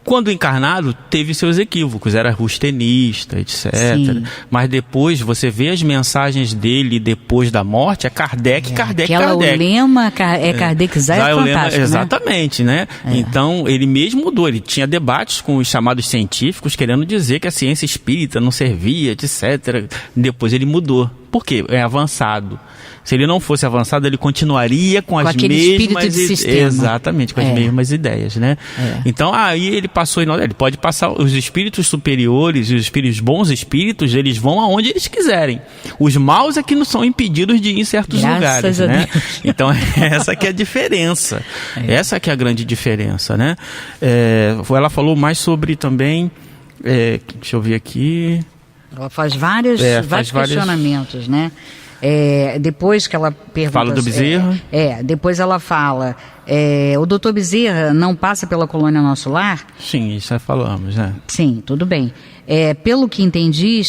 Quando encarnado, teve seus equívocos, era rustenista, etc. Sim. Mas depois, você vê as mensagens dele depois da morte, é Kardec. O lema é Kardec, é fantástico, exatamente, né? Então, ele mesmo mudou, ele tinha debates com os chamados científicos, querendo dizer que a ciência espírita não servia, etc. Depois ele mudou. Por quê? É avançado. Se ele não fosse avançado, ele continuaria com as mesmas ideias. Exatamente, com as mesmas ideias, né? Então, aí ele passou, ele pode passar, os espíritos superiores e os espíritos, bons espíritos, eles vão aonde eles quiserem. Os maus é que não são impedidos de ir em certos lugares, né? Então, essa que é a diferença. Essa que é a grande diferença, né? Ela falou mais sobre também, deixa eu ver aqui... Ela faz vários questionamentos, né? Depois que ela pergunta... Fala do Bezerra? Depois ela fala... o doutor Bezerra não passa pela colônia Nosso Lar? Sim, isso já falamos, né? Sim, tudo bem. Pelo que entendi,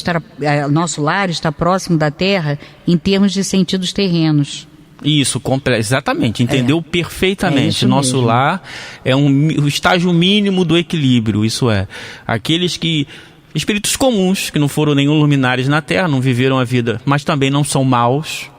Nosso Lar está próximo da Terra em termos de sentidos terrenos. Isso, exatamente, entendeu perfeitamente. Nosso mesmo. Lar é o estágio mínimo do equilíbrio, isso é. Aqueles que... Espíritos comuns, que não foram nenhum luminares na Terra, não viveram a vida, mas também não são maus.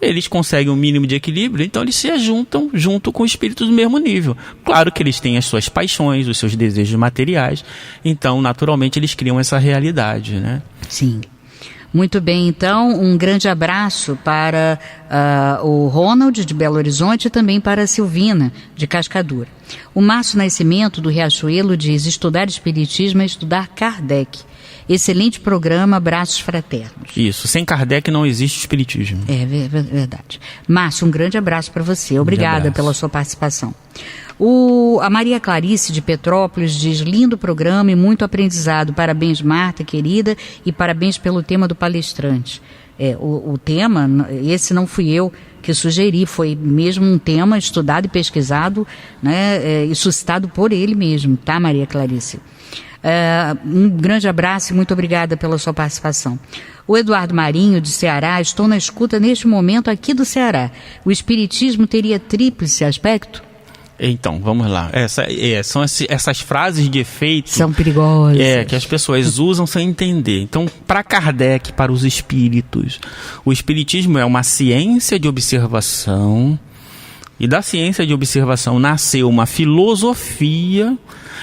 eles conseguem um mínimo de equilíbrio, então eles se ajuntam junto com espíritos do mesmo nível. Claro que eles têm as suas paixões, os seus desejos materiais, então naturalmente eles criam essa realidade, né? Sim. Muito bem, então, um grande abraço para o Ronald, de Belo Horizonte, e também para a Silvina, de Cascadura. O Márcio Nascimento, do Riachuelo, diz: estudar Espiritismo é estudar Kardec. Excelente programa, abraços fraternos. Isso, sem Kardec não existe Espiritismo. É verdade. Márcio, um grande abraço para você. Obrigada pela sua participação. A Maria Clarice, de Petrópolis, diz: lindo programa e muito aprendizado. Parabéns, Marta, querida, e parabéns pelo tema do palestrante. O tema, esse não fui eu que sugeri, foi mesmo um tema estudado e pesquisado, né, e suscitado por ele mesmo, tá, Maria Clarice? Um grande abraço e muito obrigada pela sua participação. O Eduardo Marinho, de Ceará: estou na escuta neste momento aqui do Ceará. O Espiritismo teria tríplice aspecto? Então, vamos lá. São essas frases de efeito... São perigosas. Que as pessoas usam sem entender. Então, para Kardec, para os espíritos, o Espiritismo é uma ciência de observação, e da ciência de observação nasceu uma filosofia.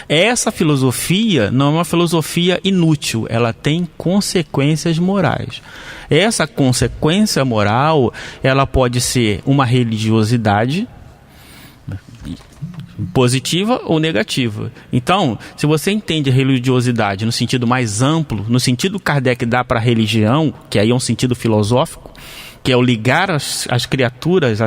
Essa filosofia não é uma filosofia inútil, ela tem consequências morais. Essa consequência moral, ela pode ser uma religiosidade, positiva ou negativa. Então, se você entende a religiosidade no sentido mais amplo, no sentido que Kardec dá para a religião, que aí é um sentido filosófico, que é o ligar as criaturas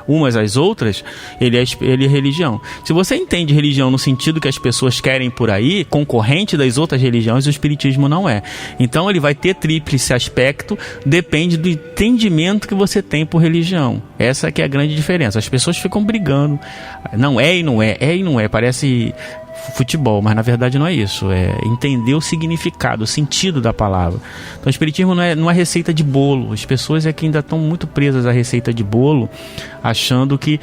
umas às outras, ele é religião. Se você entende religião no sentido que as pessoas querem por aí, concorrente das outras religiões, o Espiritismo não é. Então ele vai ter tríplice aspecto, depende do entendimento que você tem por religião. Essa que é a grande diferença. As pessoas ficam brigando, não é e não é, parece futebol, mas na verdade não é isso, é entender o significado, o sentido da palavra. Então o Espiritismo não é receita de bolo. As pessoas é que ainda estão muito presas à receita de bolo, achando que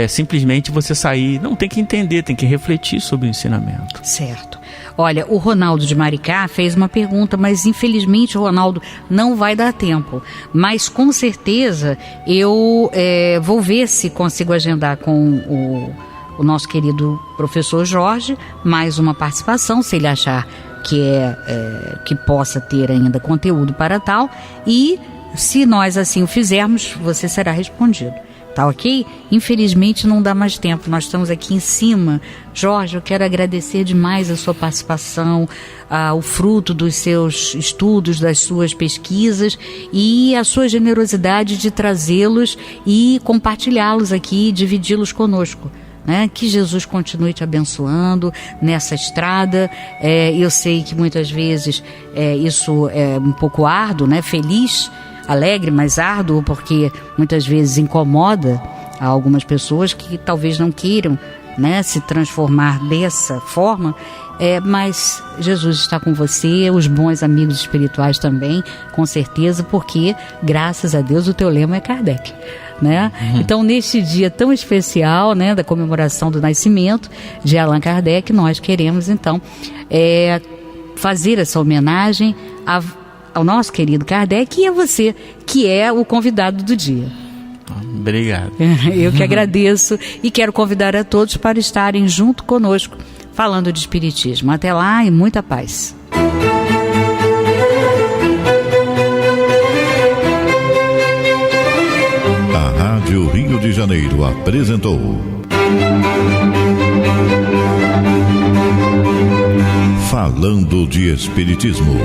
simplesmente você sair, não, tem que entender, tem que refletir sobre o ensinamento. Certo. Olha, o Ronaldo de Maricá fez uma pergunta, mas infelizmente, Ronaldo, não vai dar tempo. Mas com certeza eu vou ver se consigo agendar com o nosso querido professor Jorge mais uma participação, se ele achar que possa ter ainda conteúdo para tal, e se nós assim o fizermos, você será respondido. Tá ok? Infelizmente não dá mais tempo, nós estamos aqui em cima. Jorge, eu quero agradecer demais a sua participação, o fruto dos seus estudos, das suas pesquisas e a sua generosidade de trazê-los e compartilhá-los aqui, dividi-los conosco. Né? Que Jesus continue te abençoando nessa estrada. Eu sei que muitas vezes isso é um pouco árduo, né? Feliz, alegre, mas árduo, porque muitas vezes incomoda a algumas pessoas que talvez não queiram, né, se transformar dessa forma. Mas Jesus está com você, os bons amigos espirituais também, com certeza, porque graças a Deus o teu lema é Kardec. Né? Então, neste dia tão especial, né, da comemoração do nascimento de Allan Kardec, nós queremos então fazer essa homenagem ao nosso querido Kardec e a você, que é o convidado do dia. Obrigado. Eu que agradeço e quero convidar a todos para estarem junto conosco falando de Espiritismo. Até lá e muita paz. Rádio Rio de Janeiro apresentou Falando de Espiritismo.